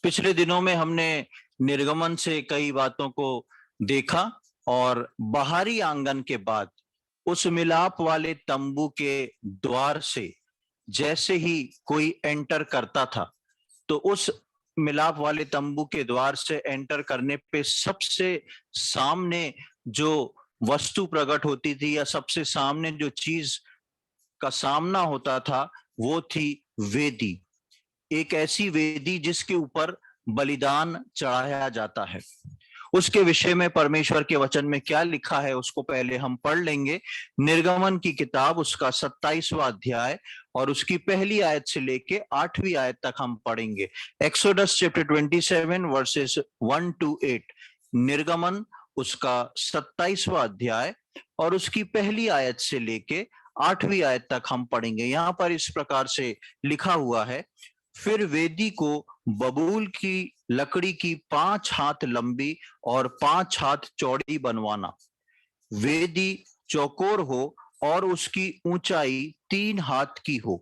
पिछले दिनों में हमने निर्गमन से कई बातों को देखा और बाहरी आंगन के बाद उस मिलाप वाले तंबू के द्वार से जैसे ही कोई एंटर करता था, तो उस मिलाप वाले तंबू के द्वार से एंटर करने पे सबसे सामने जो वस्तु प्रकट होती थी या सबसे सामने जो चीज का सामना होता था वो थी वेदी। एक ऐसी वेदी जिसके ऊपर बलिदान चढ़ाया जाता है। उसके विषय में परमेश्वर के वचन में क्या लिखा है उसको पहले हम पढ़ लेंगे। निर्गमन की किताब उसका 27वां अध्याय और उसकी पहली आयत से लेके 8वीं आयत तक हम पढ़ेंगे। Exodus chapter 27 versus 1 to 8। निर्गमन उसका 27वां अध्याय और उसकी पहली आयत से लेके 8वीं आयत तक हम पढ़ेंगे। यहां पर इस प्रकार से लिखा हुआ है, फिर वेदी को बबूल की लकड़ी की 5 हाथ लंबी और 5 हाथ चौड़ी बनवाना। वेदी चौकोर हो और उसकी ऊंचाई 3 हाथ की हो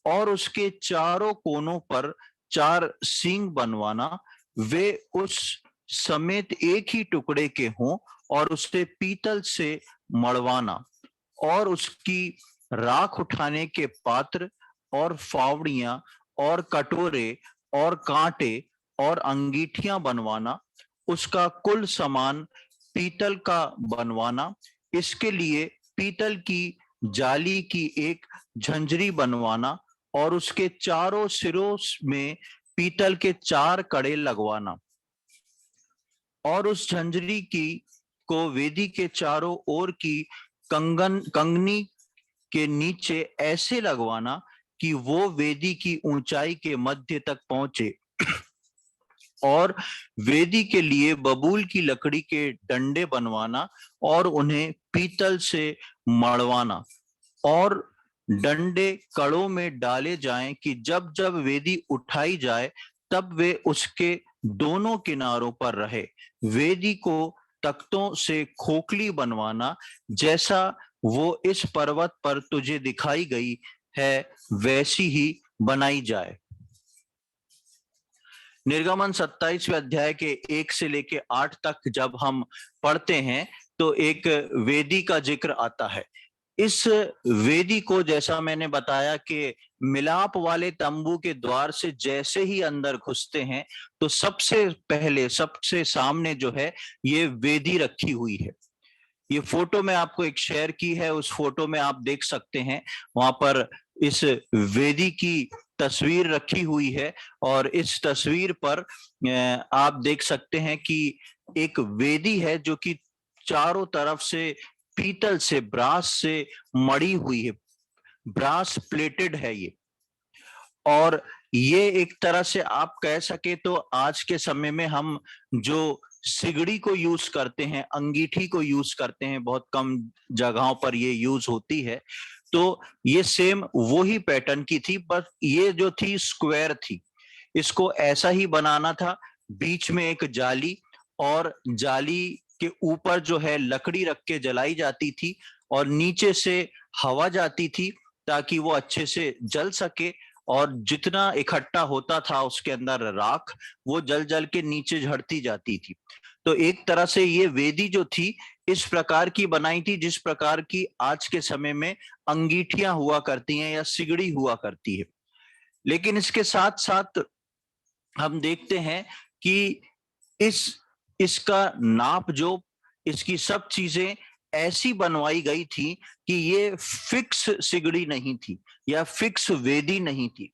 और उसके चारों कोनों पर 4 सींग बनवाना। वे उस समेत एक ही टुकड़े के हों और उसे पीतल से मड़वाना और उसकी राख उठाने के पात्र और फावड़ियां और कटोरे और कांटे और अंगीठियां बनवाना। उसका कुल सामान पीतल का बनवाना। इसके लिए पीतल की जाली की एक झंझरी बनवाना और उसके चारों सिरों में पीतल के 4 कड़े लगवाना और उस झंझरी की को वेदी के चारों ओर की कंगनी के नीचे ऐसे लगवाना कि वो वेदी की ऊंचाई के मध्य तक पहुंचे और वेदी के लिए बबूल की लकड़ी के डंडे बनवाना और उन्हें पीतल से मड़वाना और डंडे कड़ों में डाले जाएं कि जब जब वेदी उठाई जाए तब वे उसके दोनों किनारों पर रहे। वेदी को तख्तों से खोखली बनवाना, जैसा वो इस पर्वत पर तुझे दिखाई गई है वैसी ही बनाई जाए। निर्गमन 27वें अध्याय के 1 से लेके 8 तक जब हम पढ़ते हैं तो एक वेदी का जिक्र आता है। इस वेदी को, जैसा मैंने बताया कि मिलाप वाले तंबू के द्वार से जैसे ही अंदर घुसते हैं तो सबसे पहले सबसे सामने जो है ये वेदी रखी हुई है। ये फोटो मैं आपको एक शेयर की है, उस फोटो में आप देख सकते हैं वहां पर इस वेदी की तस्वीर रखी हुई है और इस तस्वीर पर आप देख सकते हैं कि एक वेदी है जो कि चारों तरफ से पीतल से, ब्रास से मड़ी हुई है, ब्रास प्लेटेड है ये। और ये एक तरह से आप कह सके तो आज के समय में हम जो सिगड़ी को यूज करते हैं, अंगीठी को यूज करते हैं, बहुत कम जगहों पर ये यूज होती है, तो ये सेम वही पैटर्न की थी, बस ये जो थी स्क्वायर थी। इसको ऐसा ही बनाना था, बीच में एक जाली और जाली के ऊपर जो है लकड़ी रख के जलाई जाती थी और नीचे से हवा जाती थी ताकि वो अच्छे से जल सके और जितना इकट्ठा होता था उसके अंदर राख वो जल जल के नीचे झड़ती जाती थी। तो एक तरह से ये वेदी जो थी इस प्रकार की बनाई थी जिस प्रकार की आज के समय में अंगीठियां हुआ करती हैं या सिगड़ी हुआ करती है। लेकिन इसके साथ साथ हम देखते हैं कि इस इसका नाप जो इसकी सब चीजें ऐसी बनवाई गई थी कि ये फिक्स सिगड़ी नहीं थी या फिक्स वेदी नहीं थी।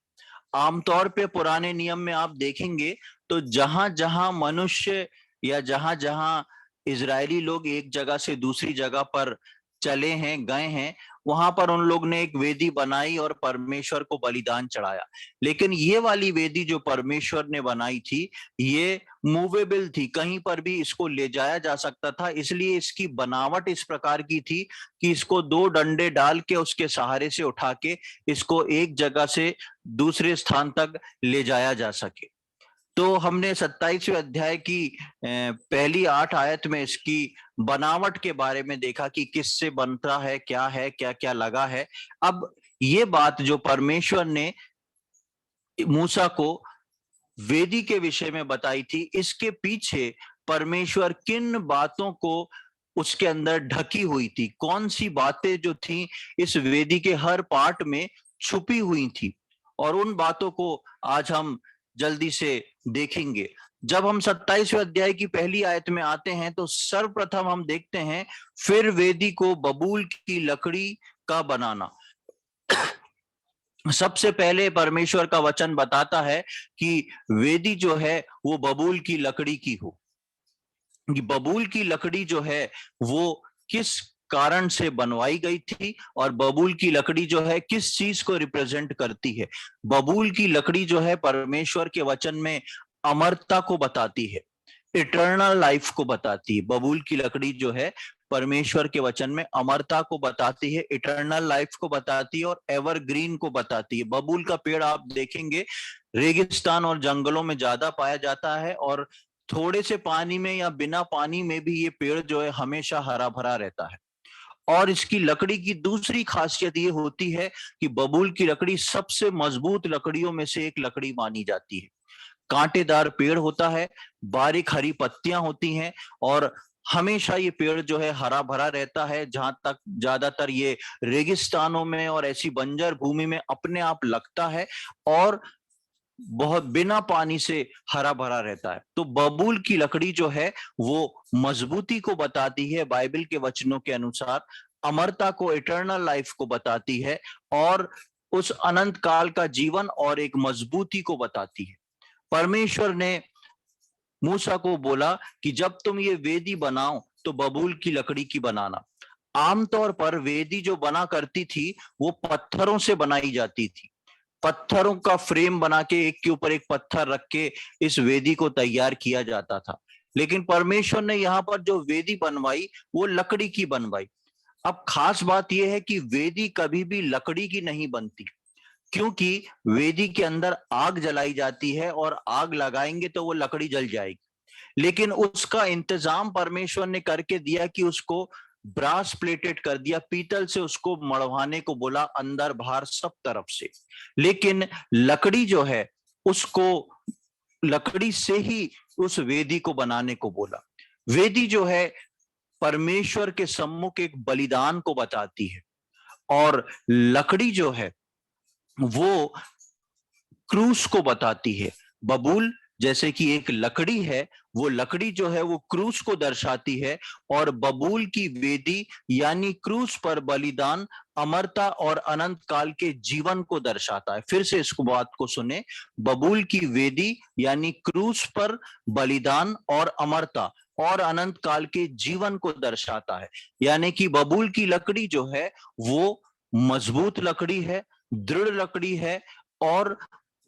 आमतौर पे पुराने नियम में आप देखेंगे तो जहां जहां मनुष्य या जहां जहां इजरायली लोग एक जगह से दूसरी जगह पर चले हैं, गए हैं, वहां पर उन लोग ने एक वेदी बनाई और परमेश्वर को बलिदान चढ़ाया। लेकिन ये वाली वेदी जो परमेश्वर ने बनाई थी ये मूवेबल थी, कहीं पर भी इसको ले जाया जा सकता था, इसलिए इसकी बनावट इस प्रकार की थी कि इसको 2 डंडे डाल के उसके सहारे से उठा के इसको एक जगह से दूसरे स्थान तक ले जाया जा सके। तो हमने 27वें अध्याय की पहली 8 आयत में इसकी बनावट के बारे में देखा कि किससे बनता है, क्या क्या लगा है। अब ये बात जो परमेश्वर ने मूसा को वेदी के विषय में बताई थी, इसके पीछे परमेश्वर किन बातों को उसके अंदर ढकी हुई थी, कौन सी बातें जो थी इस वेदी के हर पार्ट में छुपी हुई थी, और उन बातों को आज हम जल्दी से देखेंगे। जब हम 27वें अध्याय की पहली आयत में आते हैं तो सर्वप्रथम हम देखते हैं, फिर वेदी को बबूल की लकड़ी का बनाना। सबसे पहले परमेश्वर का वचन बताता है कि वेदी जो है वो बबूल की लकड़ी की हो। कि बबूल की लकड़ी जो है वो किस कारण से बनवाई गई थी, और बबूल की लकड़ी जो है किस चीज को रिप्रेजेंट करती है। बबूल की लकड़ी जो है परमेश्वर के वचन में अमरता को बताती है, इटर्नल लाइफ को बताती है। बबूल की लकड़ी जो है परमेश्वर के वचन में अमरता को बताती है, इटर्नल लाइफ को बताती है, और एवरग्रीन को बताती है। बबूल का पेड़ आप देखेंगे रेगिस्तान और जंगलों में ज्यादा पाया जाता है, और थोड़े से पानी में या बिना पानी में भी ये पेड़ जो है हमेशा हरा भरा रहता है। और इसकी लकड़ी की दूसरी खासियत ये होती है कि बबूल की लकड़ी सबसे मजबूत लकड़ियों में से एक लकड़ी मानी जाती है। कांटेदार पेड़ होता है, बारीक हरी पत्तियां होती हैं, और हमेशा ये पेड़ जो है हरा भरा रहता है। जहां तक ज्यादातर ये रेगिस्तानों में और ऐसी बंजर भूमि में अपने आप लगता है, और बहुत बिना पानी से हरा भरा रहता है। तो बबूल की लकड़ी जो है वो मजबूती को बताती है, बाइबल के वचनों के अनुसार अमरता को, इटर्नल लाइफ को बताती है, और उस अनंत काल का जीवन और एक मजबूती को बताती है। परमेश्वर ने मूसा को बोला कि जब तुम ये वेदी बनाओ तो बबूल की लकड़ी की बनाना। आमतौर पर वेदी जो बना करती थी वो पत्थरों से बनाई जाती थी। पत्थरों का फ्रेम बना के एक के ऊपर एक पत्थर रख के इस वेदी को तैयार किया जाता था। लेकिन परमेश्वर ने यहाँ पर जो वेदी बनवाई वो लकड़ी की बनवाई। अब खास बात यह है कि वेदी कभी भी लकड़ी की नहीं बनती, क्योंकि वेदी के अंदर आग जलाई जाती है, और आग लगाएंगे तो वो लकड़ी जल जाएगी। लेकिन उसका इंतजाम परमेश्वर ने करके दिया कि उसको ब्रास प्लेटेड कर दिया, पीतल से उसको मढ़वाने को बोला, अंदर बाहर सब तरफ से। लेकिन लकड़ी जो है उसको, लकड़ी से ही उस वेदी को बनाने को बोला। वेदी जो है परमेश्वर के सम्मुख एक बलिदान को बताती है, और लकड़ी जो है वो क्रूस को बताती है। बबूल जैसे कि एक लकड़ी है, वो लकड़ी जो है वो क्रूस को दर्शाती है, और बबूल की वेदी यानी क्रूस पर बलिदान अमरता और अनंत काल के जीवन को दर्शाता है। फिर से इस बात को सुने, बबूल की वेदी यानी क्रूस पर बलिदान और अमरता और अनंत काल के जीवन को दर्शाता है। यानी कि बबूल की लकड़ी जो है वो मजबूत लकड़ी है, दृढ़ लकड़ी है, और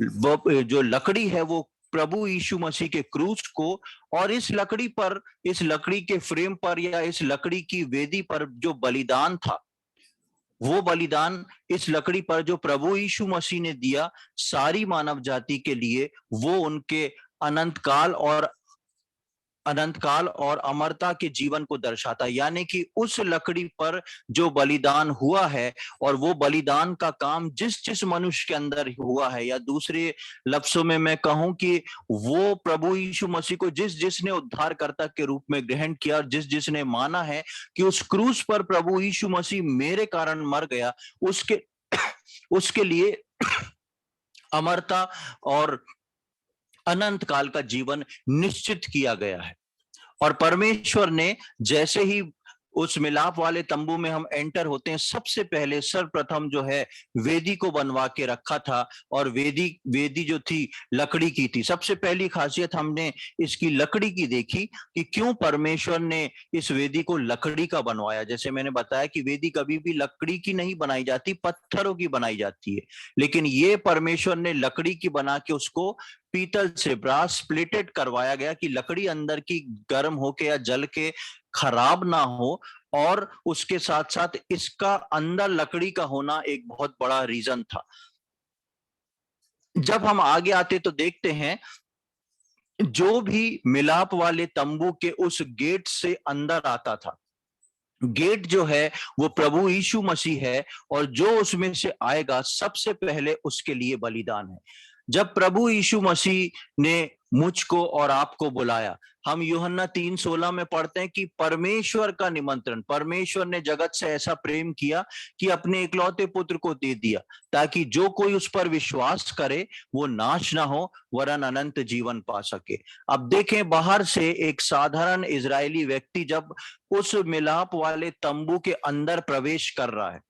जो लकड़ी है वो प्रभु यीशु मसीह के क्रूस को, और इस लकड़ी पर, इस लकड़ी के फ्रेम पर या इस लकड़ी की वेदी पर जो बलिदान था, वो बलिदान इस लकड़ी पर जो प्रभु यीशु मसीह ने दिया सारी मानव जाति के लिए, वो उनके अनंत काल और अमरता के जीवन को दर्शाता है। यानी कि उस लकड़ी पर जो बलिदान हुआ है, और वो बलिदान का काम जिस जिस मनुष्य के अंदर हुआ है, या दूसरे लफ्जों में मैं कहूं कि वो प्रभु यीशु मसीह को जिस जिसने उद्धारकर्ता के रूप में ग्रहण किया, और जिस जिसने माना है कि उस क्रूस पर प्रभु यीशु मसीह मेरे कारण मर गया, उसके उसके लिए अमरता और अनंत काल का जीवन निश्चित किया गया है। और परमेश्वर ने जैसे ही उस मिलाप वाले तंबू में हम एंटर होते हैं, सबसे पहले सर्वप्रथम जो है वेदी को बनवा के रखा था, और वेदी जो थी लकड़ी की थी। सबसे पहली खासियत हमने इसकी लकड़ी की देखी कि क्यों परमेश्वर ने इस वेदी को लकड़ी का बनवाया। जैसे मैंने बताया कि वेदी कभी भी लकड़ी की नहीं बनाई जाती, पत्थरों की बनाई जाती है, लेकिन ये परमेश्वर ने लकड़ी की बना के उसको पीतल से, ब्रास प्लेटेड करवाया गया कि लकड़ी अंदर की गर्म होके या जल के खराब ना हो। और उसके साथ साथ इसका अंदर लकड़ी का होना एक बहुत बड़ा रीजन था। जब हम आगे आते तो देखते हैं, जो भी मिलाप वाले तंबू के उस गेट से अंदर आता था, गेट जो है वो प्रभु यीशु मसीह है, और जो उसमें से आएगा सबसे पहले उसके लिए बलिदान है। जब प्रभु यीशु मसीह ने मुझको और आपको बुलाया, हम यूहन्ना 3:16 में पढ़ते हैं कि परमेश्वर का निमंत्रण, परमेश्वर ने जगत से ऐसा प्रेम किया कि अपने इकलौते पुत्र को दे दिया, ताकि जो कोई उस पर विश्वास करे वो नाश ना हो वरन अनंत जीवन पा सके। अब देखें, बाहर से एक साधारण इजरायली व्यक्ति जब उस मिलाप वाले तंबू के अंदर प्रवेश कर रहा है,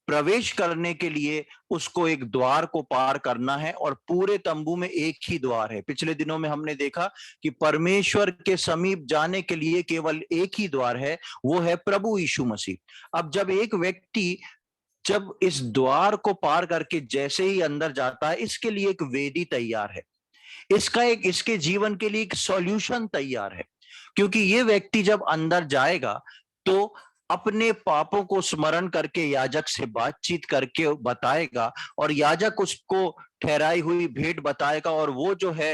प्रवेश करने के लिए उसको एक द्वार को पार करना है, और पूरे तंबू में एक ही द्वार है। पिछले दिनों में हमने देखा कि परमेश्वर के समीप जाने के लिए केवल एक ही द्वार है, वो है प्रभु यीशु मसीह। अब जब एक व्यक्ति जब इस द्वार को पार करके जैसे ही अंदर जाता है, इसके लिए एक वेदी तैयार है, इसके जीवन के लिए एक सॉल्यूशन तैयार है। क्योंकि ये व्यक्ति जब अंदर जाएगा तो अपने पापों को स्मरण करके याजक से बातचीत करके बताएगा, और याजक उसको ठहराई हुई भेंट बताएगा, और वो जो है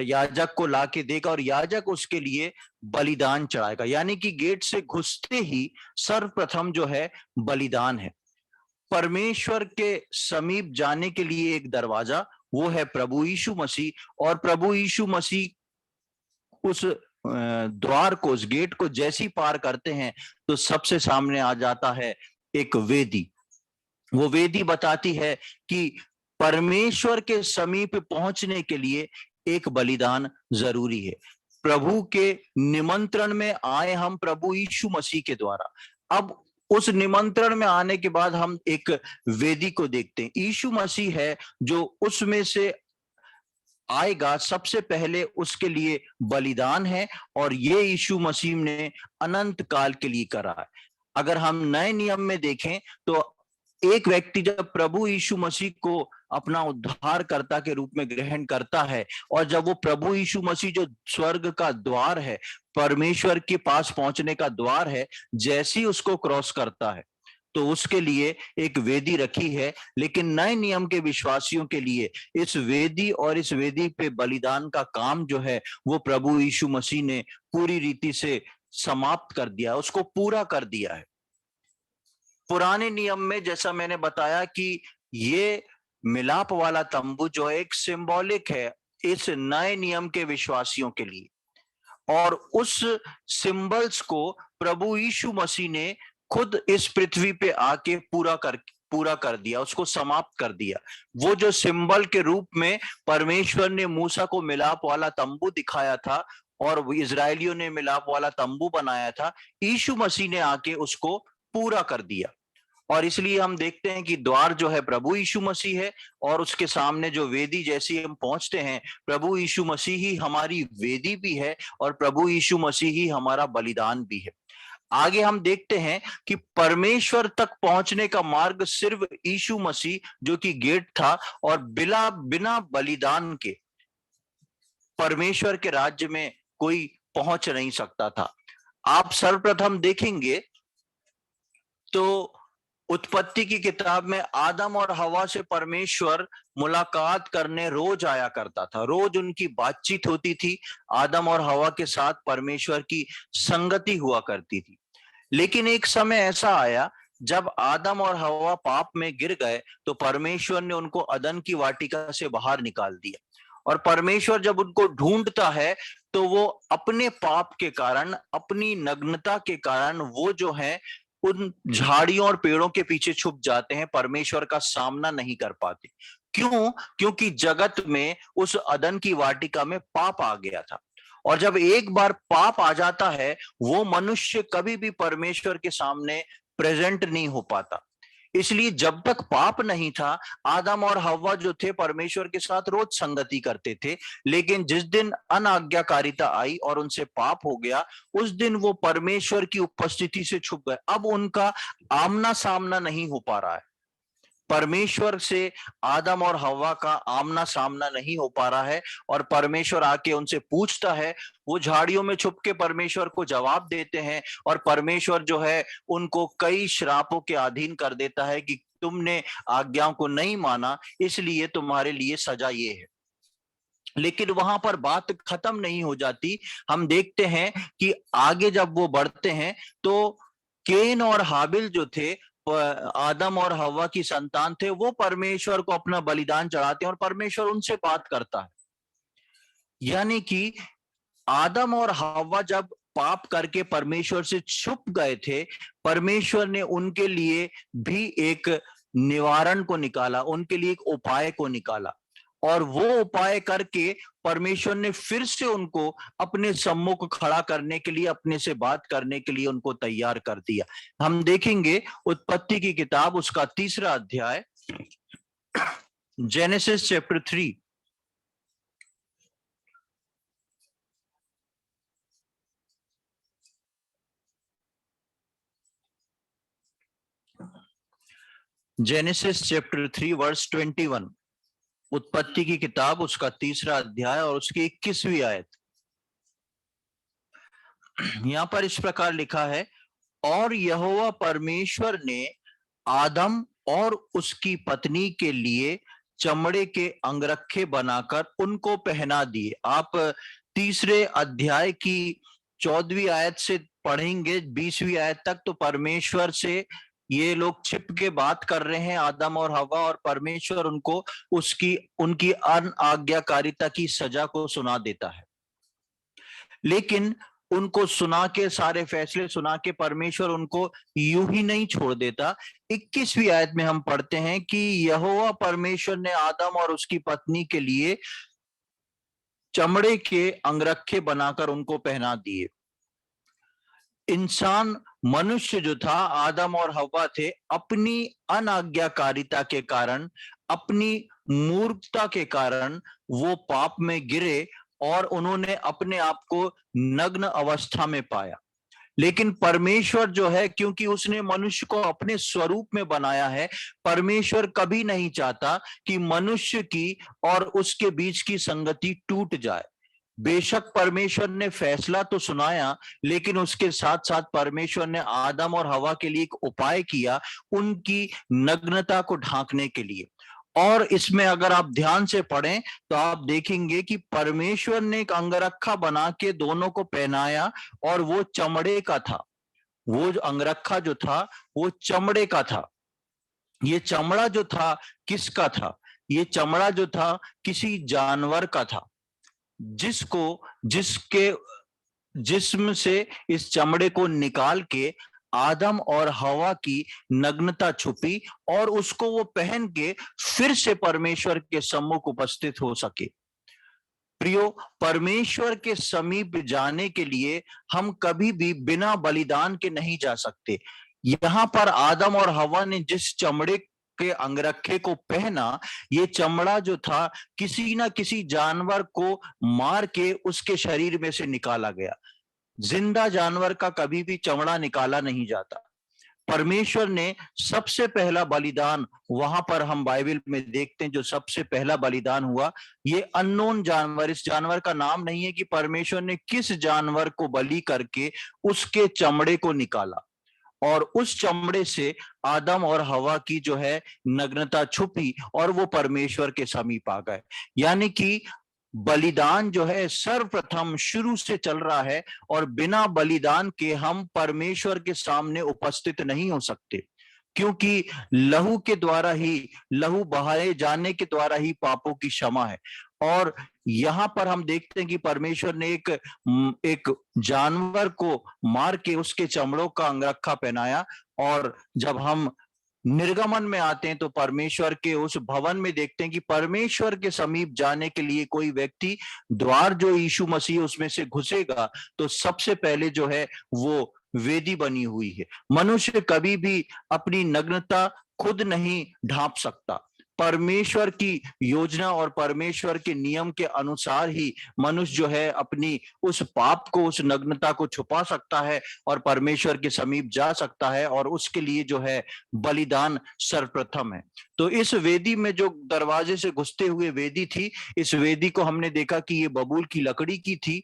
याजक को लाके देगा, और याजक उसके लिए बलिदान चढ़ाएगा। यानी कि गेट से घुसते ही सर्वप्रथम जो है बलिदान है। परमेश्वर के समीप जाने के लिए एक दरवाजा, वो है प्रभु यीशु मसीह, और प्रभु यीशु मसीह उस द्वार को, उस गेट को जैसी पार करते हैं तो सबसे सामने आ जाता है एक वेदी। वो वेदी बताती है कि परमेश्वर के समीप पहुंचने के लिए एक बलिदान जरूरी है। प्रभु के निमंत्रण में आए हम प्रभु यीशु मसीह के द्वारा। अब उस निमंत्रण में आने के बाद हम एक वेदी को देखते हैं। यीशु मसीह है जो उसमें से आएगा, सबसे पहले उसके लिए बलिदान है, और ये यीशु मसीह ने अनंत काल के लिए करा है। अगर हम नए नियम में देखें तो एक व्यक्ति जब प्रभु यीशु मसीह को अपना उद्धारकर्ता के रूप में ग्रहण करता है, और जब वो प्रभु यीशु मसीह जो स्वर्ग का द्वार है, परमेश्वर के पास पहुंचने का द्वार है, जैसे ही उसको क्रॉस करता है तो उसके लिए एक वेदी रखी है। लेकिन नए नियम के विश्वासियों के लिए इस वेदी और इस वेदी पे बलिदान का काम जो है वो प्रभु यीशु मसीह ने पूरी रीति से समाप्त कर दिया, उसको पूरा कर दिया है। पुराने नियम में जैसा मैंने बताया कि ये मिलाप वाला तंबू जो एक सिंबॉलिक है इस नए नियम के विश्वासियों के लिए, और उस सिंबल्स को प्रभु यीशु मसीह ने खुद इस पृथ्वी पे आके पूरा कर दिया, उसको समाप्त कर दिया। वो जो सिंबल के रूप में परमेश्वर ने मूसा को मिलाप वाला तंबू दिखाया था और इजरायलियों ने मिलाप वाला तंबू बनाया था, यीशु मसीह ने आके उसको पूरा कर दिया। और इसलिए हम देखते हैं कि द्वार जो है प्रभु यीशु मसीह है, और उसके सामने जो वेदी, जैसे हम पहुंचते हैं, प्रभु यीशु मसीह ही हमारी वेदी भी है और प्रभु यीशु मसीह ही हमारा बलिदान भी है। आगे हम देखते हैं कि परमेश्वर तक पहुंचने का मार्ग सिर्फ यीशु मसीह जो कि गेट था, और बिना बलिदान के परमेश्वर के राज्य में कोई पहुंच नहीं सकता था। आप सर्वप्रथम देखेंगे तो उत्पत्ति की किताब में आदम और हवा से परमेश्वर मुलाकात करने रोज आया करता था, रोज उनकी बातचीत होती थी, आदम और हवा के साथ परमेश्वर की संगति हुआ करती थी। लेकिन एक समय ऐसा आया जब आदम और हवा पाप में गिर गए तो परमेश्वर ने उनको अदन की वाटिका से बाहर निकाल दिया, और परमेश्वर जब उनको ढूंढता है तो वो अपने पाप के कारण, अपनी नग्नता के कारण वो जो है उन झाड़ियों और पेड़ों के पीछे छुप जाते हैं, परमेश्वर का सामना नहीं कर पाते। क्यों? क्योंकि जगत में उस अदन की वाटिका में पाप आ गया था, और जब एक बार पाप आ जाता है वो मनुष्य कभी भी परमेश्वर के सामने प्रेजेंट नहीं हो पाता। इसलिए जब तक पाप नहीं था, आदम और हव्वा जो थे परमेश्वर के साथ रोज संगति करते थे, लेकिन जिस दिन अनाज्ञाकारिता आई और उनसे पाप हो गया, उस दिन वो परमेश्वर की उपस्थिति से छुप गए। अब उनका आमना सामना नहीं हो पा रहा है, परमेश्वर से आदम और हव्वा का आमना सामना नहीं हो पा रहा है, और परमेश्वर आके उनसे पूछता है, वो झाड़ियों में छुप के परमेश्वर को जवाब देते हैं, और परमेश्वर जो है उनको कई श्रापों के अधीन कर देता है कि तुमने आज्ञाओं को नहीं माना, इसलिए तुम्हारे लिए सजा ये है। लेकिन वहां पर बात खत्म नहीं हो जाती। हम देखते हैं कि आगे जब वो बढ़ते हैं तो केन और हाबिल जो थे आदम और हव्वा की संतान थे, वो परमेश्वर को अपना बलिदान चढ़ाते हैं और परमेश्वर उनसे बात करता है। यानी कि आदम और हव्वा जब पाप करके परमेश्वर से छुप गए थे, परमेश्वर ने उनके लिए भी एक निवारण को निकाला, उनके लिए एक उपाय को निकाला, और वो उपाय करके परमेश्वर ने फिर से उनको अपने सम्मुख खड़ा करने के लिए, अपने से बात करने के लिए उनको तैयार कर दिया। हम देखेंगे उत्पत्ति की किताब, उसका 3रा अध्याय, Genesis chapter 3। Genesis chapter 3 verse 21, उत्पत्ति की किताब, उसका 3रा अध्याय और उसकी 21वीं आयत। यहां पर इस प्रकार लिखा है, और यहोवा परमेश्वर ने आदम और उसकी पत्नी के लिए चमड़े के अंगरखे बनाकर उनको पहना दिए। आप 3रे अध्याय की 14वीं आयत से पढ़ेंगे 20वीं आयत तक, तो परमेश्वर से ये लोग छिप के बात कर रहे हैं, आदम और हवा, और परमेश्वर उनको उनकी अनाज्ञाकारिता की सजा को सुना देता है। लेकिन उनको सुना के, सारे फैसले सुना के, परमेश्वर उनको यूं ही नहीं छोड़ देता। 21वीं आयत में हम पढ़ते हैं कि यहोवा परमेश्वर ने आदम और उसकी पत्नी के लिए चमड़े के अंगरखे बनाकर उनको पहना दिए। इंसान, मनुष्य जो था, आदम और हव्वा थे, अपनी अनाज्ञाकारिता के कारण, अपनी मूर्खता के कारण वो पाप में गिरे और उन्होंने अपने आप को नग्न अवस्था में पाया। लेकिन परमेश्वर जो है, क्योंकि उसने मनुष्य को अपने स्वरूप में बनाया है, परमेश्वर कभी नहीं चाहता कि मनुष्य की और उसके बीच की संगति टूट जाए। बेशक परमेश्वर ने फैसला तो सुनाया, लेकिन उसके साथ साथ परमेश्वर ने आदम और हवा के लिए एक उपाय किया, उनकी नग्नता को ढांकने के लिए। और इसमें अगर आप ध्यान से पढ़ें तो आप देखेंगे कि परमेश्वर ने एक अंगरखा बना के दोनों को पहनाया, और वो चमड़े का था। वो जो अंगरखा जो था वो चमड़े का था। ये चमड़ा जो था किसका था? ये चमड़ा जो था किसी जानवर का था, जिसके जिस्म से इस चमड़े को निकाल के आदम और हवा की नग्नता छुपी, और उसको वो पहन के फिर से परमेश्वर के सम्मुख उपस्थित हो सके। प्रियो, परमेश्वर के समीप जाने के लिए हम कभी भी बिना बलिदान के नहीं जा सकते। यहां पर आदम और हवा ने जिस चमड़े के अंगरखे को पहना, ये चमड़ा जो था किसी ना किसी जानवर को मार के उसके शरीर में से निकाला गया। जिंदा जानवर का कभी भी चमड़ा निकाला नहीं जाता। परमेश्वर ने सबसे पहला बलिदान, वहां पर हम बाइबल में देखते हैं जो सबसे पहला बलिदान हुआ, ये अननोन जानवर, इस जानवर का नाम नहीं है कि परमेश्वर ने किस जानवर को बलि करके उसके चमड़े को निकाला, और उस चमड़े से आदम और हवा की जो है नग्नता छुपी और वो परमेश्वर के समीप आ गए। यानी कि बलिदान जो है सर्वप्रथम शुरू से चल रहा है, और बिना बलिदान के हम परमेश्वर के सामने उपस्थित नहीं हो सकते, क्योंकि लहू के द्वारा ही, लहू बहाए जाने के द्वारा ही पापों की क्षमा है। और यहां पर हम देखते हैं कि परमेश्वर ने एक जानवर को मार के उसके चमड़ों का अंगरखा पहनाया, और जब हम निर्गमन में आते हैं तो परमेश्वर के उस भवन में देखते हैं कि परमेश्वर के समीप जाने के लिए कोई व्यक्ति, द्वार जो यीशु मसीह उसमें से घुसेगा, तो सबसे पहले जो है वो वेदी बनी हुई है। मनुष्य कभी भी अपनी नग्नता खुद नहीं ढांप सकता। परमेश्वर की योजना और परमेश्वर के नियम के अनुसार ही मनुष्य जो है अपनी उस पाप को, उस नग्नता को छुपा सकता है और परमेश्वर के समीप जा सकता है, और उसके लिए जो है बलिदान सर्वप्रथम है। तो इस वेदी में जो दरवाजे से घुसते हुए वेदी थी, इस वेदी को हमने देखा कि ये बबूल की लकड़ी की थी,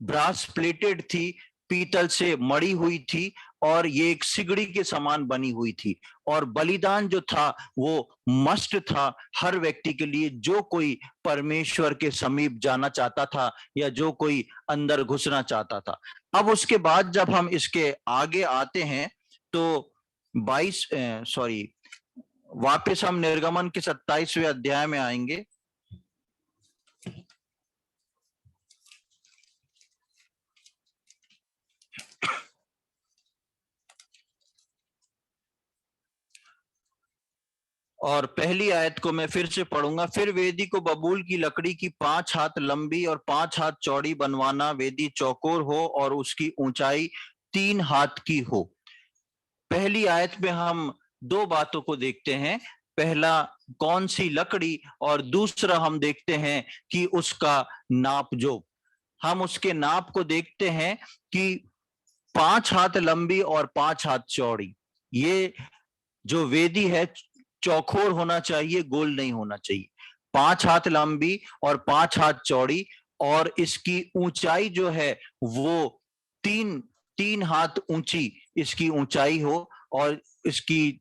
ब्रास प्लेटेड थी, पीतल से मड़ी हुई थी, और ये एक सिगड़ी के समान बनी हुई थी। और बलिदान जो था वो मस्ट था हर व्यक्ति के लिए, जो कोई परमेश्वर के समीप जाना चाहता था या जो कोई अंदर घुसना चाहता था। अब उसके बाद जब हम इसके आगे आते हैं तो वापस हम निर्गमन के 27वें अध्याय में आएंगे। और पहली आयत को मैं फिर से पढ़ूंगा। फिर वेदी को बबूल की लकड़ी की 5 हाथ लंबी और 5 हाथ चौड़ी बनवाना। वेदी चौकोर हो और उसकी ऊंचाई 3 हाथ की हो। पहली आयत में हम दो बातों को देखते हैं। पहला, कौन सी लकड़ी, और दूसरा हम देखते हैं कि उसका नाप जोख। हम उसके नाप को देखते हैं कि 5 हाथ लंबी और 5 हाथ चौड़ी। ये जो वेदी है चौकोर होना चाहिए, गोल नहीं होना चाहिए। 5 हाथ लंबी और 5 हाथ चौड़ी, और इसकी ऊंचाई जो है वो 3 हाथ ऊंची इसकी ऊंचाई हो, और इसकी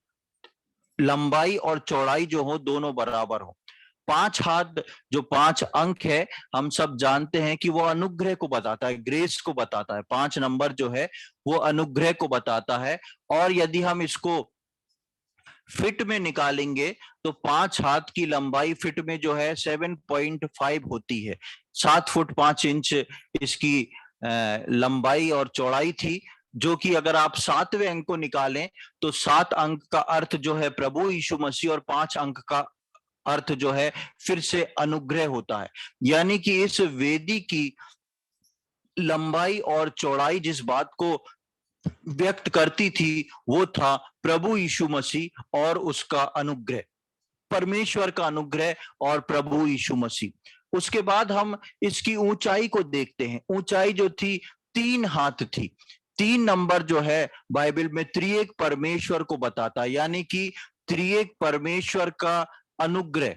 लंबाई और चौड़ाई जो हो दोनों बराबर हो। 5 हाथ जो 5 अंक है, हम सब जानते हैं कि वो अनुग्रह को बताता है, ग्रेस को बताता है। 5 नंबर जो है वो अनुग्रह को बताता है। और यदि हम इसको फिट में निकालेंगे तो 5 हाथ की लंबाई फिट में जो है 7.5 होती है। 7 फुट 5 इंच इसकी लंबाई और चौड़ाई थी, जो कि अगर आप 7वें अंक को निकालें तो 7 अंक का अर्थ जो है प्रभु यीशु मसीह, और 5 अंक का अर्थ जो है फिर से अनुग्रह होता है। यानी कि इस वेदी की लंबाई और चौड़ाई जिस बात को व्यक्त करती थी वो था प्रभु यीशु मसीह और उसका अनुग्रह, परमेश्वर का अनुग्रह और प्रभु यीशु मसीह। उसके बाद हम इसकी ऊंचाई को देखते हैं। ऊंचाई जो थी 3 हाथ थी। 3 नंबर जो है बाइबल में त्रिएक परमेश्वर को बताता है, यानी कि त्रिएक परमेश्वर का अनुग्रह,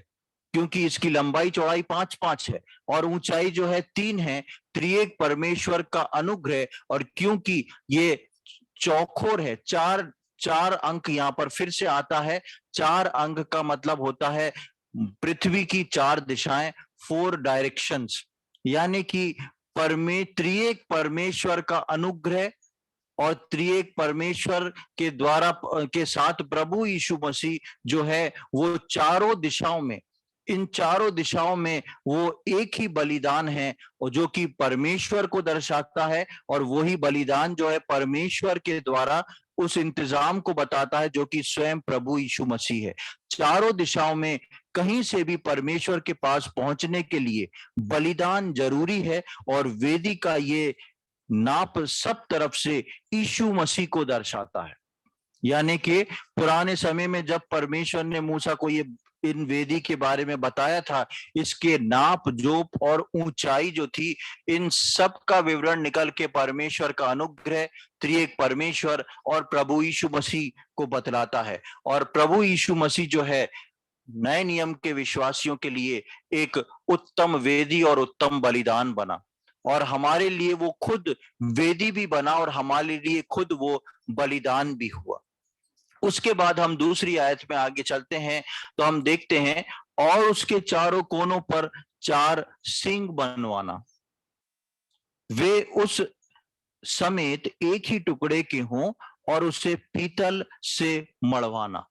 क्योंकि इसकी लंबाई चौड़ाई 5-5 है और ऊंचाई जो है 3 है। त्रिएक परमेश्वर का अनुग्रह, और क्योंकि ये चौकोर है, 4 अंक यहां पर फिर से आता है। 4 अंक का मतलब होता है पृथ्वी की 4 दिशाएं, 4 डायरेक्शंस, यानी कि त्रिएक परमेश्वर का अनुग्रह और त्रिएक परमेश्वर के द्वारा के साथ प्रभु यीशु मसीह जो है वो चारों दिशाओं में, इन चारों दिशाओं में वो एक ही बलिदान है, और जो कि परमेश्वर को दर्शाता है, और वही बलिदान जो है परमेश्वर के द्वारा उस इंतजाम को बताता है जो कि स्वयं प्रभु यीशु मसीह है। चारों दिशाओं में कहीं से भी परमेश्वर के पास पहुंचने के लिए बलिदान जरूरी है, और वेदी का ये नाप सब तरफ से यीशु मसीह को दर्शाता है। यानी कि पुराने समय में जब परमेश्वर ने मूसा को ये इन वेदी के बारे में बताया था, इसके नाप जोप और ऊंचाई जो थी, इन सब का विवरण निकल के परमेश्वर का अनुग्रह, त्रिएक परमेश्वर और प्रभु यीशु मसीह को बतलाता है। और प्रभु यीशु मसीह जो है नए नियम के विश्वासियों के लिए एक उत्तम वेदी और उत्तम बलिदान बना, और हमारे लिए वो खुद वेदी भी बना और हमारे लिए खुद वो बलिदान भी हुआ। उसके बाद हम दूसरी आयत में आगे चलते हैं तो हम देखते हैं, और उसके चारों कोनों पर 4 सींग बनवाना, वे उस समेत एक ही टुकड़े के हों, और उसे पीतल से मढ़वाना।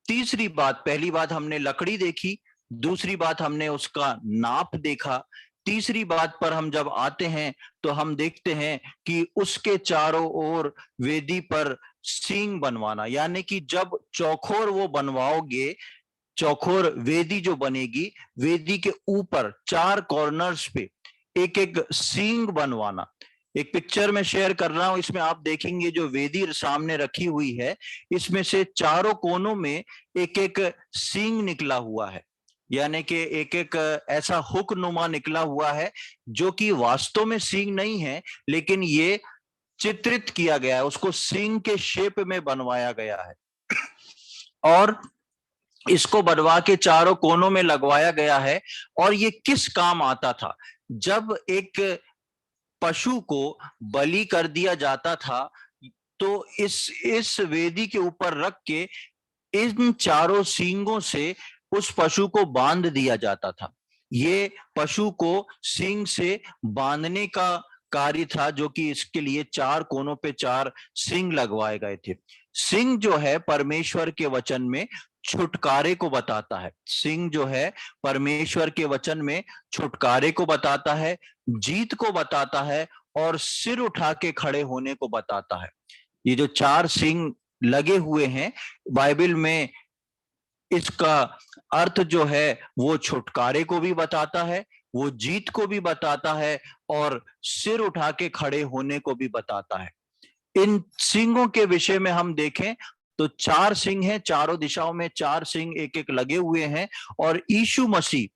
तीसरी बात, पहली बात हमने लकड़ी देखी, दूसरी बात हमने उसका नाप देखा, तीसरी बात पर हम जब आते हैं तो हम देखते हैं कि उसके चारों ओर वेदी पर सींग बनवाना। यानी कि जब चौकोर वो बनवाओगे, चौकोर वेदी जो बनेगी, वेदी के ऊपर 4 कॉर्नर्स पे एक एक सींग बनवाना। एक पिक्चर में शेयर कर रहा हूं, इसमें आप देखेंगे जो वेदी सामने रखी हुई है, इसमें से चारों कोनों में एक एक सींग निकला हुआ है, यानी कि एक एक ऐसा हुक नुमा निकला हुआ है, जो कि वास्तव में सींग नहीं है, लेकिन ये चित्रित किया गया है, उसको सींग के शेप में बनवाया गया है, और इसको बनवा के चारों कोनों में लगवाया गया है। और ये किस काम आता था? जब एक पशु को बलि कर दिया जाता था तो इस वेदी के ऊपर रख के इन चारों सींगों से उस पशु को बांध दिया जाता था। ये पशु को सींग से बांधने का कार्य था, जो कि इसके लिए 4 कोनों पे 4 सींग लगवाए गए थे। सिंह जो है परमेश्वर के वचन में छुटकारे को बताता है। सिंह जो है परमेश्वर के वचन में छुटकारे को बताता है, जीत को बताता है और सिर उठा के खड़े होने को बताता है। ये जो 4 सिंह लगे हुए हैं बाइबल में, इसका अर्थ जो है वो छुटकारे को भी बताता है, वो जीत को भी बताता है और सिर उठा के खड़े होने को भी बताता है। इन सिंहों के विषय में हम देखें तो 4 सिंह हैं, चारों दिशाओं में 4 सिंह एक एक लगे हुए हैं और यीशु मसीह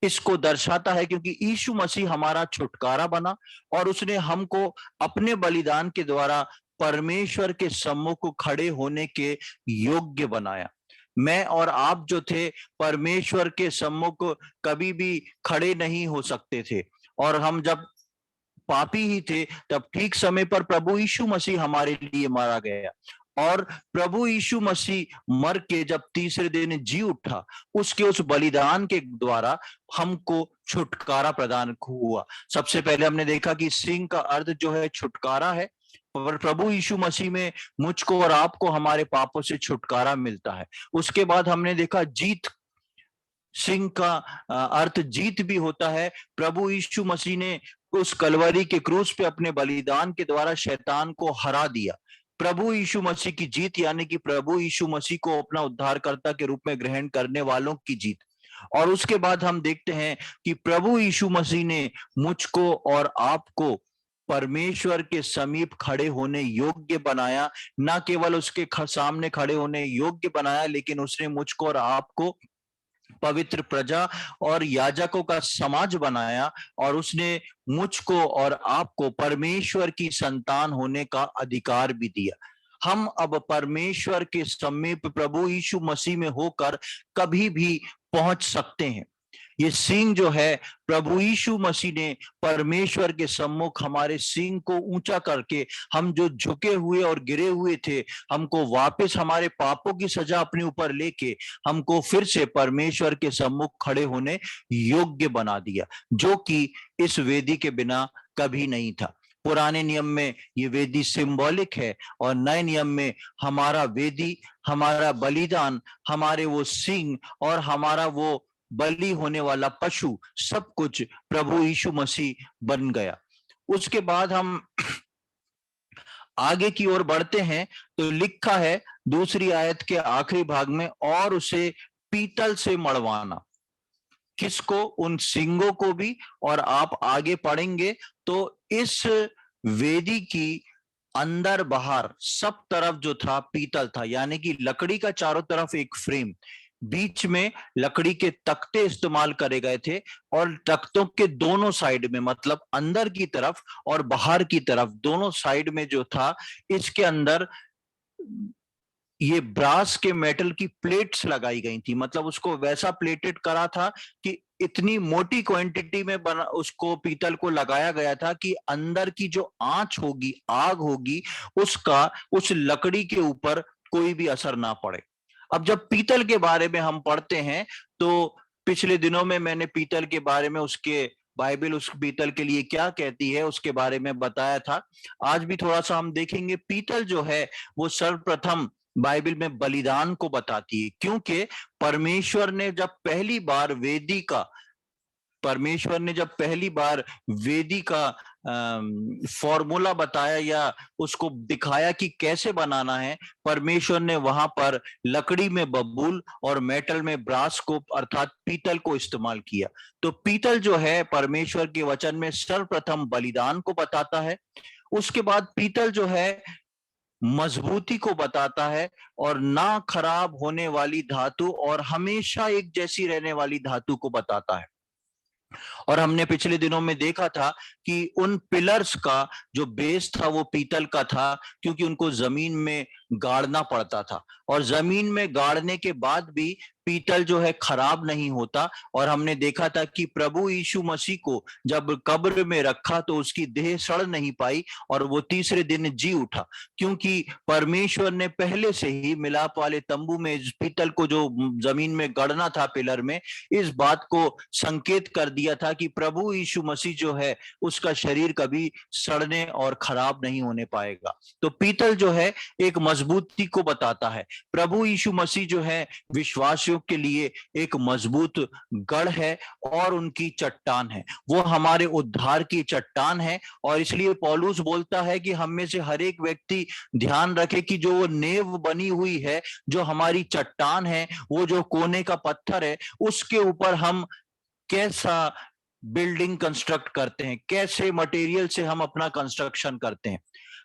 इसको दर्शाता है, क्योंकि यीशु मसीह हमारा छुटकारा बना और उसने हमको अपने बलिदान के द्वारा परमेश्वर के सम्मुख खड़े होने के योग्य बनाया। मैं और आप जो थे परमेश्वर के सम्मुख कभी भी खड़े नहीं हो सकते थे, और हम जब पापी ही थे तब ठीक समय पर प्रभु यीशु मसीह हमारे लिए मारा गया और प्रभु यीशु मसीह मर के जब तीसरे दिन जी उठा, उसके उस बलिदान के द्वारा हमको छुटकारा प्रदान हुआ। सबसे पहले हमने देखा कि सिंह का अर्थ जो है छुटकारा है, और प्रभु यीशु मसीह में मुझको और आपको हमारे पापों से छुटकारा मिलता है। उसके बाद हमने देखा जीत, सिंह का अर्थ जीत भी होता है। प्रभु यीशु मसीह ने उस कलवरी के क्रूस पे अपने बलिदान के द्वारा शैतान को हरा दिया। प्रभु यीशु मसीह की जीत यानी कि प्रभु यीशु मसीह को अपना उद्धारकर्ता के रूप में ग्रहण करने वालों की जीत। और उसके बाद हम देखते हैं कि प्रभु यीशु मसीह ने मुझको और आपको परमेश्वर के समीप खड़े होने योग्य बनाया। ना केवल उसके सामने खड़े होने योग्य बनाया, लेकिन उसने मुझको और आपको पवित्र प्रजा और याजकों का समाज बनाया और उसने मुझको और आपको परमेश्वर की संतान होने का अधिकार भी दिया। हम अब परमेश्वर के समीप प्रभु यीशु मसीह में होकर कभी भी पहुंच सकते हैं। ये सींग जो है, प्रभु यीशु मसीह ने परमेश्वर के सम्मुख हमारे सींग को ऊंचा करके, हम जो झुके हुए और गिरे हुए थे, हमको वापस हमारे पापों की सजा अपने ऊपर लेके हमको फिर से परमेश्वर के सम्मुख खड़े होने योग्य बना दिया, जो कि इस वेदी के बिना कभी नहीं था। पुराने नियम में ये वेदी सिंबॉलिक है और नए नियम में हमारा वेदी, हमारा बलिदान, हमारे वो सिंग और हमारा वो बलि होने वाला पशु, सब कुछ प्रभु यीशु मसीह बन गया। उसके बाद हम आगे की ओर बढ़ते हैं तो लिखा है दूसरी आयत के आखिरी भाग में, और उसे पीतल से मढ़वाना। किसको? उन सिंगों को भी। और आप आगे पढ़ेंगे तो इस वेदी की अंदर बाहर सब तरफ जो था पीतल था, यानी कि लकड़ी का चारों तरफ एक फ्रेम, बीच में लकड़ी के तख्ते इस्तेमाल करे गए थे और तख्तों के दोनों साइड में, मतलब अंदर की तरफ और बाहर की तरफ दोनों साइड में जो था, इसके अंदर ये ब्रास के मेटल की प्लेट्स लगाई गई थी। मतलब उसको वैसा प्लेटेड करा था कि इतनी मोटी क्वांटिटी में बना, उसको पीतल को लगाया गया था कि अंदर की जो आंच होगी, आग होगी, उसका उस लकड़ी के ऊपर कोई भी असर ना पड़े। अब जब पीतल के बारे में हम पढ़ते हैं तो पिछले दिनों में मैंने पीतल के बारे में, उसके बाइबल उस पीतल के लिए क्या कहती है उसके बारे में बताया था। आज भी थोड़ा सा हम देखेंगे। पीतल जो है वो सर्वप्रथम बाइबल में बलिदान को बताती है, क्योंकि परमेश्वर ने जब पहली बार वेदी का फॉर्मूला बताया या उसको दिखाया कि कैसे बनाना है, परमेश्वर ने वहां पर लकड़ी में बबूल और मेटल में ब्रास को अर्थात पीतल को इस्तेमाल किया। तो पीतल जो है परमेश्वर के वचन में सर्वप्रथम बलिदान को बताता है। उसके बाद पीतल जो है मजबूती को बताता है और ना खराब होने वाली धातु और हमेशा एक जैसी रहने वाली धातु को बताता है। और हमने पिछले दिनों में देखा था कि उन पिलर्स का जो बेस था वो पीतल का था, क्योंकि उनको जमीन में गाड़ना पड़ता था और जमीन में गाड़ने के बाद भी पीतल जो है खराब नहीं होता। और हमने देखा था कि प्रभु यीशु मसीह को जब कब्र में रखा तो उसकी देह सड़ नहीं पाई और वो तीसरे दिन जी उठा, क्योंकि परमेश्वर ने पहले से ही मिलाप वाले तंबू में इस पीतल को जो जमीन में गड़ना था पिलर में, इस बात को संकेत कर दिया था कि प्रभु यीशु मसीह जो है उसका शरीर कभी सड़ने और खराब नहीं होने पाएगा। तो पीतल जो है एक मजबूती को बताता है। प्रभु यीशु मसीह जो है विश्वासियों के लिए एक मजबूत गढ़ है और उनकी चट्टान है। वो हमारे उद्धार की चट्टान है और इसलिए पौलुस बोलता है कि हम में से हर एक व्यक्ति ध्यान रखे कि जो वो नेव बनी हुई है, जो हमारी चट्टान है, वो जो कोने का पत्थर है, उसके ऊपर हम कैसा बिल्डिंग कंस्ट्रक्ट करते हैं, कैसे मटेरियल से हम अपना कंस्ट्रक्शन करते हैं।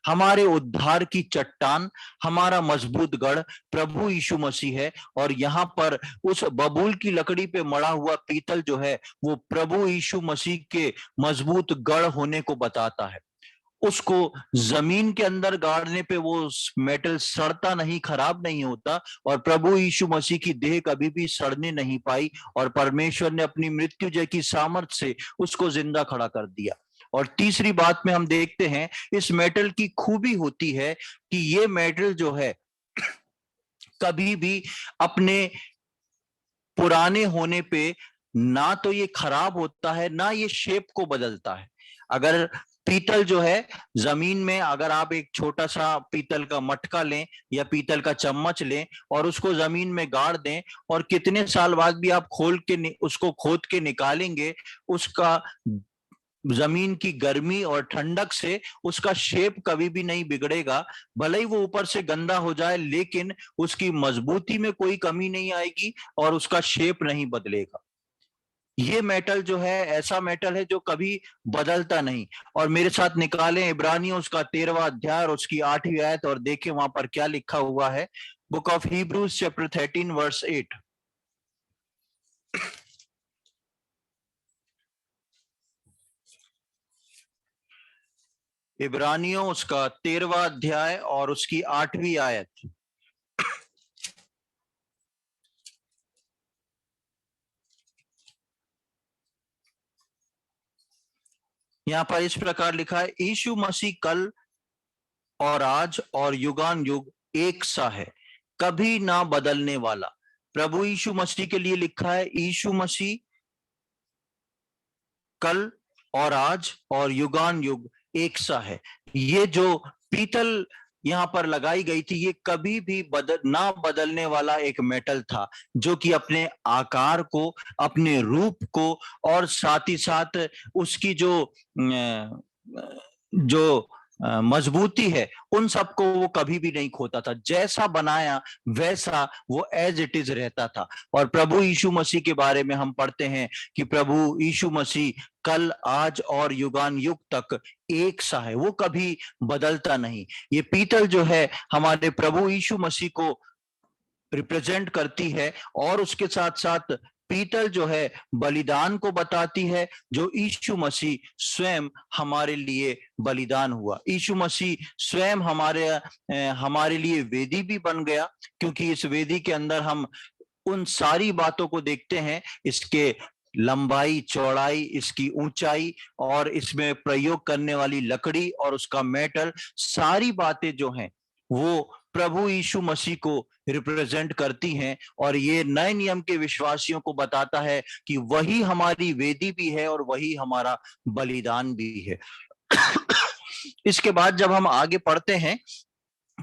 हमारे उद्धार की चट्टान, हमारा मजबूत गढ़ प्रभु यीशु मसीह है। और यहाँ पर उस बबूल की लकड़ी पे मड़ा हुआ पीतल जो है वो प्रभु यीशु मसीह के मजबूत गढ़ होने को बताता है। उसको जमीन के अंदर गाड़ने पे वो मेटल सड़ता नहीं, खराब नहीं होता। और प्रभु यीशु मसीह की देह कभी भी सड़ने नहीं पाई और परमेश्वर ने अपनी मृत्युजय की सामर्थ से उसको जिंदा खड़ा कर दिया। और तीसरी बात में हम देखते हैं इस मेटल की खूबी होती है कि ये मेटल जो है कभी भी अपने पुराने होने पे ना तो ये खराब होता है, ना ये शेप को बदलता है। अगर पीतल जो है जमीन में, अगर आप एक छोटा सा पीतल का मटका लें या पीतल का चम्मच लें और उसको जमीन में गाड़ दें और कितने साल बाद भी आप उसको खोद के निकालेंगे, उसका जमीन की गर्मी और ठंडक से उसका शेप कभी भी नहीं बिगड़ेगा। भले ही वो ऊपर से गंदा हो जाए लेकिन उसकी मजबूती में कोई कमी नहीं आएगी और उसका शेप नहीं बदलेगा। ये मेटल जो है ऐसा मेटल है जो कभी बदलता नहीं। और मेरे साथ निकालें इब्रानियों उसका 13वां अध्याय और उसकी 8वीं आयत और देखें वहां पर क्या लिखा हुआ है। Book of Hebrews chapter 13 verse 8। इब्रानियों उसका 13वां अध्याय और उसकी 8वीं आयत। यहां पर इस प्रकार लिखा है, यीशु मसीह कल और आज और युगान युग एक सा है, कभी ना बदलने वाला। प्रभु यीशु मसीह के लिए लिखा है यीशु मसीह कल और आज और युगान युग एक सा है। ये जो पीतल यहाँ पर लगाई गई थी ये कभी भी ना बदलने वाला एक मेटल था, जो कि अपने आकार को, अपने रूप को और साथ ही साथ उसकी जो मजबूती है उन सबको वो कभी भी नहीं खोता था। जैसा बनाया वैसा वो एज इट इज रहता था। और प्रभु यीशु मसीह के बारे में हम पढ़ते हैं कि प्रभु यीशु मसीह कल, आज और युगान युग तक एक सा है, वो कभी बदलता नहीं। ये पीतल जो है हमारे प्रभु यीशु मसीह को रिप्रेजेंट करती है और उसके साथ साथ पीतल जो है बलिदान को बताती है, जो यीशु मसीह स्वयं हमारे लिए बलिदान हुआ। यीशु मसीह स्वयं हमारे लिए वेदी भी बन गया, क्योंकि इस वेदी के अंदर हम उन सारी बातों को देखते हैं, इसके लंबाई, चौड़ाई, इसकी ऊंचाई और इसमें प्रयोग करने वाली लकड़ी और उसका मेटल, सारी बातें जो हैं वो प्रभु यीशु मसीह को रिप्रेजेंट करती हैं। और ये नए नियम के विश्वासियों को बताता है कि वही हमारी वेदी भी है और वही हमारा बलिदान भी है। इसके बाद जब हम आगे पढ़ते हैं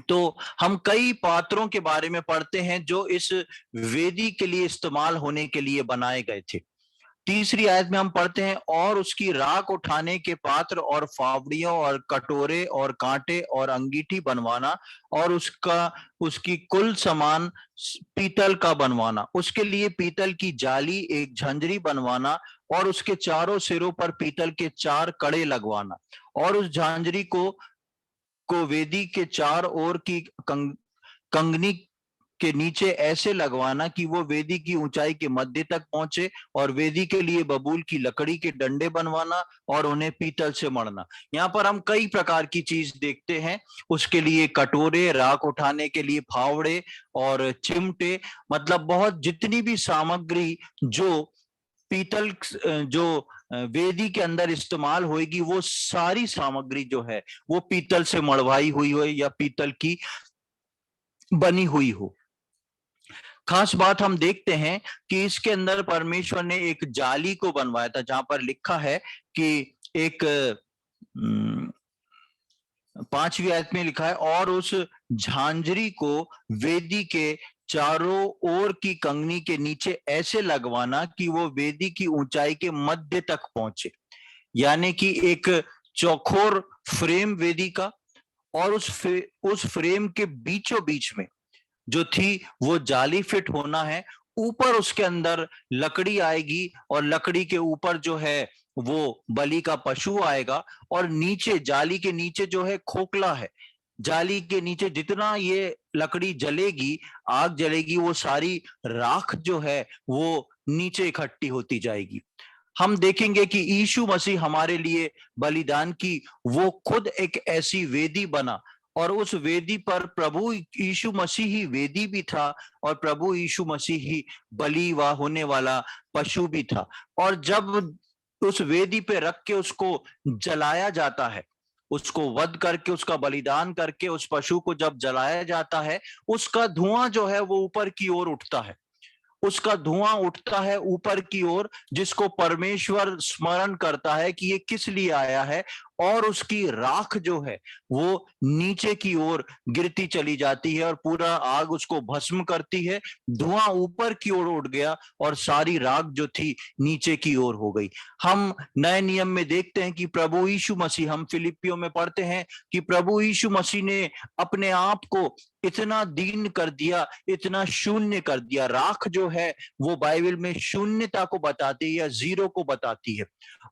तो हम कई पात्रों के बारे में पढ़ते हैं जो इस वेदी के लिए इस्तेमाल होने के लिए बनाए गए थे। तीसरी आयत में हम पढ़ते हैं, और उसकी राख उठाने के पात्र और फावड़ियों और कटोरे और कांटे और अंगीठी बनवाना और उसकी कुल सामान पीतल का बनवाना। उसके लिए पीतल की जाली, एक झंझरी बनवाना और उसके चारों सिरों पर पीतल के 4 कड़े लगवाना और उस झांझरी को वेदी के चार ओर की कंगनी के नीचे ऐसे लगवाना कि वो वेदी की ऊंचाई के मध्य तक पहुंचे, और वेदी के लिए बबूल की लकड़ी के डंडे बनवाना और उन्हें पीतल से मढ़ना। यहाँ पर हम कई प्रकार की चीज देखते हैं। उसके लिए कटोरे, राख उठाने के लिए फावड़े और चिमटे, मतलब बहुत जितनी भी सामग्री जो पीतल जो वेदी के अंदर इस्तेमाल होगी, वो सारी सामग्री जो है वो पीतल से मढ़वाई हुई हो या पीतल की बनी हुई हो। खास बात हम देखते हैं कि इसके अंदर परमेश्वर ने एक जाली को बनवाया था, जहां पर लिखा है कि एक 5वीं आयत में लिखा है, और उस झांझरी को वेदी के चारों ओर की कंगनी के नीचे ऐसे लगवाना कि वो वेदी की ऊंचाई के मध्य तक पहुंचे। यानी कि एक चौकोर फ्रेम वेदी का, और उस फ्रेम के बीचों बीच में जो थी वो जाली फिट होना है। ऊपर उसके अंदर लकड़ी आएगी, और लकड़ी के ऊपर जो है वो बलि का पशु आएगा, और नीचे जाली के नीचे जो है खोखला है। जाली के नीचे जितना ये लकड़ी जलेगी, आग जलेगी, वो सारी राख जो है वो नीचे इकट्ठी होती जाएगी। हम देखेंगे कि यीशु मसीह हमारे लिए बलिदान की वो खुद एक ऐसी वेदी बना, और उस वेदी पर प्रभु यीशु मसीह ही वेदी भी था, और प्रभु यीशु मसीह ही बलि व होने वाला पशु भी था। और जब उस वेदी पे रख के उसको जलाया जाता है, उसको वध करके, उसका बलिदान करके उस पशु को जब जलाया जाता है, उसका धुआं जो है वो ऊपर की ओर उठता है। उसका धुआं उठता है ऊपर की ओर, जिसको परमेश्वर स्मरण करता है कि ये किस लिए आया है, और उसकी राख जो है वो नीचे की ओर गिरती चली जाती है, और पूरा आग उसको भस्म करती है। धुआं ऊपर की ओर उठ गया, और सारी राख जो थी नीचे की ओर हो गई। हम नए नियम में देखते हैं कि प्रभु यीशु मसीह, हम फिलिपियों में पढ़ते हैं कि प्रभु यीशु मसीह ने अपने आप को इतना दीन कर दिया, इतना शून्य कर दिया। राख जो है वो बाइबल में शून्यता को बताती है या जीरो को बताती है,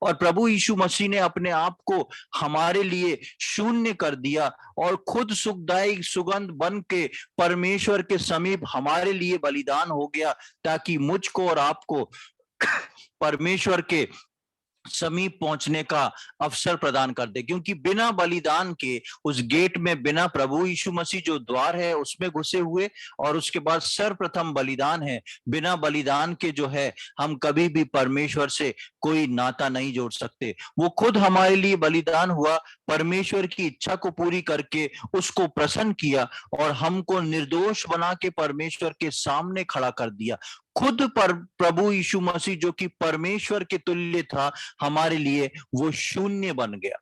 और प्रभु यीशु मसीह ने अपने आप को हमारे लिए शून्य कर दिया, और खुद सुखदायक सुगंध बन के परमेश्वर के समीप हमारे लिए बलिदान हो गया, ताकि मुझको और आपको परमेश्वर के समीप पहुंचने का अवसर प्रदान कर दे। क्योंकि बिना बलिदान के उस गेट में, बिना प्रभु यीशु मसीह जो द्वार है उसमें घुसे हुए, और उसके बाद सर्वप्रथम बलिदान है, बिना बलिदान के जो है हम कभी भी परमेश्वर से कोई नाता नहीं जोड़ सकते। वो खुद हमारे लिए बलिदान हुआ, परमेश्वर की इच्छा को पूरी करके उसको प्रसन्न किया, और हमको निर्दोष बना के परमेश्वर के सामने खड़ा कर दिया। खुद पर प्रभु यीशु मसीह जो कि परमेश्वर के तुल्य था, हमारे लिए वो शून्य बन गया।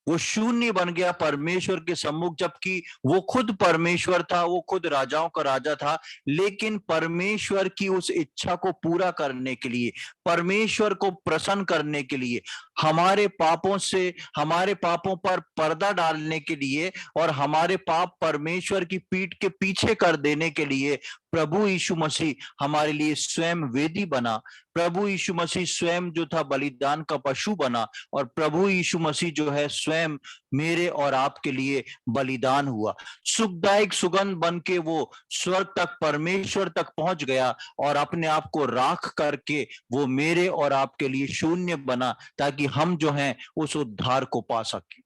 वो शून्य बन गया परमेश्वर के सम्मुख, जबकि वो खुद परमेश्वर था, वो खुद राजाओं का राजा था। लेकिन परमेश्वर की उस इच्छा को पूरा करने के लिए, परमेश्वर को प्रसन्न करने के लिए, हमारे पापों से, हमारे पापों पर पर्दा डालने के लिए, और हमारे पाप परमेश्वर की पीठ के पीछे कर देने के लिए प्रभु यीशु मसीह हमारे लिए स्वयं वेदी बना। प्रभु यीशु मसीह स्वयं जो था बलिदान का पशु बना, और प्रभु यीशु मसीह जो है स्वयं मेरे और आपके लिए बलिदान हुआ। सुखदायक सुगंध बन के वो स्वर्ग तक, परमेश्वर तक पहुंच गया, और अपने आप को राख करके वो मेरे और आपके लिए शून्य बना, ताकि हम जो हैं उस उद्धार को पा सके।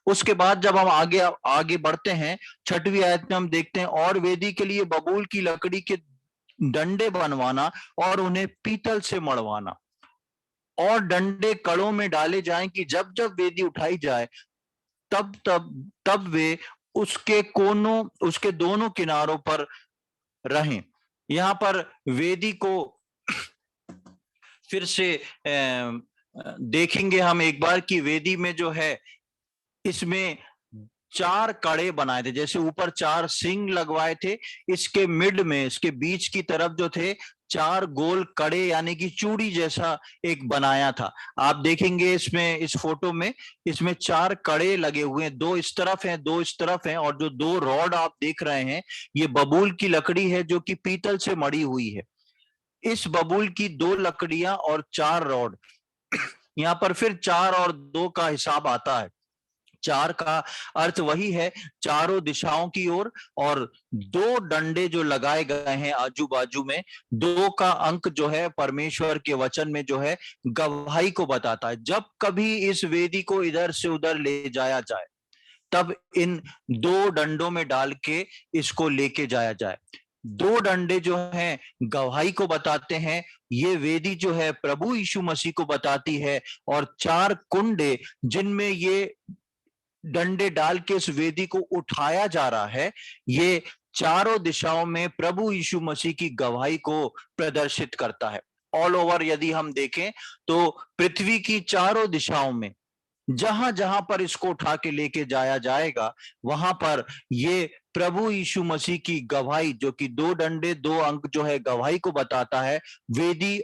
उसके बाद जब हम आगे आगे बढ़ते हैं, 6वीं आयत में हम देखते हैं, और वेदी के लिए बबूल की लकड़ी के डंडे बनवाना और उन्हें पीतल से मढ़वाना, और डंडे कड़ों में डाले जाएं कि जब जब वेदी उठाई जाए तब वे उसके कोनों, उसके दोनों किनारों पर रहें। यहाँ पर वेदी को फिर से देखेंगे हम एक बार कि वेदी में जो है इसमें 4 कड़े बनाए थे, जैसे ऊपर 4 सिंग लगवाए थे, इसके मिड में, इसके बीच की तरफ जो थे 4 गोल कड़े, यानी कि चूड़ी जैसा एक बनाया था। आप देखेंगे इसमें, इस फोटो में, इसमें 4 कड़े लगे हुए हैं, 2 इस तरफ हैं, 2 इस तरफ हैं, और जो 2 रॉड आप देख रहे हैं ये बबूल की लकड़ी है जो कि पीतल से मड़ी हुई है। इस बबूल की 2 लकड़ियां और 4 रॉड, यहाँ पर फिर 4 और 2 का हिसाब आता है। चार का अर्थ वही है, चारों दिशाओं की ओर, और दो डंडे जो लगाए गए हैं आजू बाजू में, दो का अंक जो है परमेश्वर के वचन में जो है गवाही को बताता है। जब कभी इस वेदी को इधर से उधर ले जाया जाए, तब इन दो डंडों में डाल के इसको लेके जाया जाए। दो डंडे जो हैं गवाही को बताते हैं, ये वेदी जो है प्रभु यीशु मसीह को बताती है, और चार कुंडे जिनमें ये डंडे डाल के इस वेदी को उठाया जा रहा है, ये चारों दिशाओं में प्रभु यीशु मसीह की गवाही को प्रदर्शित करता है। ऑल ओवर यदि हम देखें तो पृथ्वी की चारों दिशाओं में जहां जहां पर इसको उठा के लेके जाया जाएगा, वहां पर ये प्रभु यीशु मसीह की गवाही, जो कि दो डंडे दो अंक जो है गवाही को बताता है, वेदी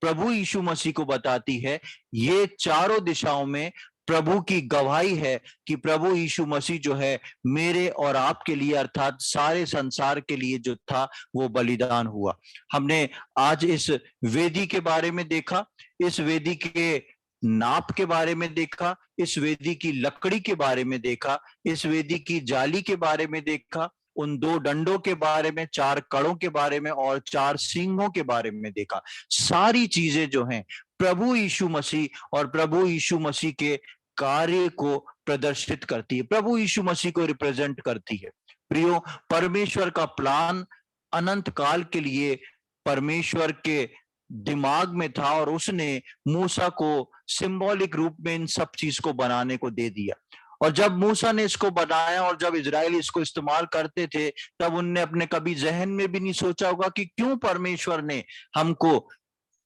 प्रभु यीशु मसीह को बताती है। ये चारों दिशाओं में प्रभु की गवाही है कि प्रभु यीशु मसीह जो है मेरे और आपके लिए, अर्थात सारे संसार के लिए जो था वो बलिदान हुआ। हमने आज इस वेदी के बारे में देखा, इस वेदी के नाप के बारे में देखा, इस वेदी की लकड़ी के बारे में देखा, इस वेदी की जाली के बारे में देखा, उन दो डंडों के बारे में, चार कड़ों के बारे में और चार सींगों के बारे में देखा। सारी चीजें जो हैं प्रभु यीशु मसीह और प्रभु यीशु मसीह के कार्य को प्रदर्शित करती है, प्रभु यीशु मसीह को रिप्रेजेंट करती है। प्रियो, परमेश्वर का प्लान अनंत काल के लिए परमेश्वर के दिमाग में था, और उसने मूसा को सिंबॉलिक रूप में इन सब चीज को बनाने को दे दिया। और जब मूसा ने इसको बनाया और जब इजराइल इसको इस्तेमाल करते थे, तब उनने अपने कभी जहन में भी नहीं सोचा होगा कि क्यों परमेश्वर ने हमको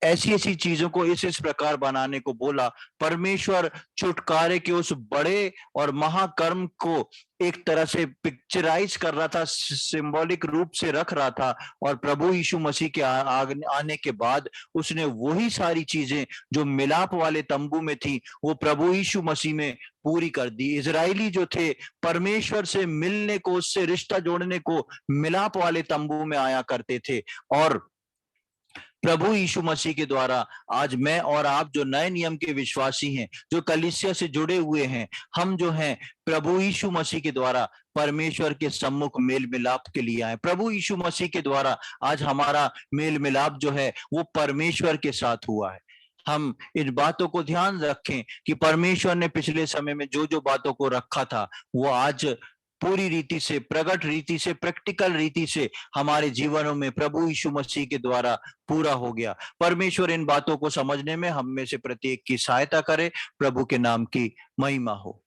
ऐसी ऐसी चीजों को इस प्रकार बनाने को बोला। परमेश्वर छुटकारे के उस बड़े और महाकर्म को एक तरह से पिक्चराइज कर रहा था, सिंबॉलिक रूप से रख रहा था, और प्रभु यीशु मसीह के आने के बाद उसने वही सारी चीजें जो मिलाप वाले तंबू में थी वो प्रभु यीशु मसीह में पूरी कर दी। इजरायली जो थे परमेश्वर से मिलने को, उससे रिश्ता जोड़ने को मिलाप वाले तंबू में आया करते थे, और प्रभु यीशु मसीह के द्वारा आज मैं और आप जो नए नियम के विश्वासी हैं, जो कलीसिया से जुड़े हुए हैं, हम जो हैं प्रभु यीशु मसीह के द्वारा परमेश्वर के सम्मुख मेल मिलाप के लिए आए। प्रभु यीशु मसीह के द्वारा आज हमारा मेल मिलाप जो है वो परमेश्वर के साथ हुआ है। हम इन बातों को ध्यान रखें कि परमेश्वर ने पिछले समय में जो जो बातों को रखा था वो आज पूरी रीति से, प्रकट रीति से, प्रैक्टिकल रीति से हमारे जीवनों में प्रभु यीशु मसीह के द्वारा पूरा हो गया। परमेश्वर इन बातों को समझने में हम में से प्रत्येक की सहायता करे। प्रभु के नाम की महिमा हो।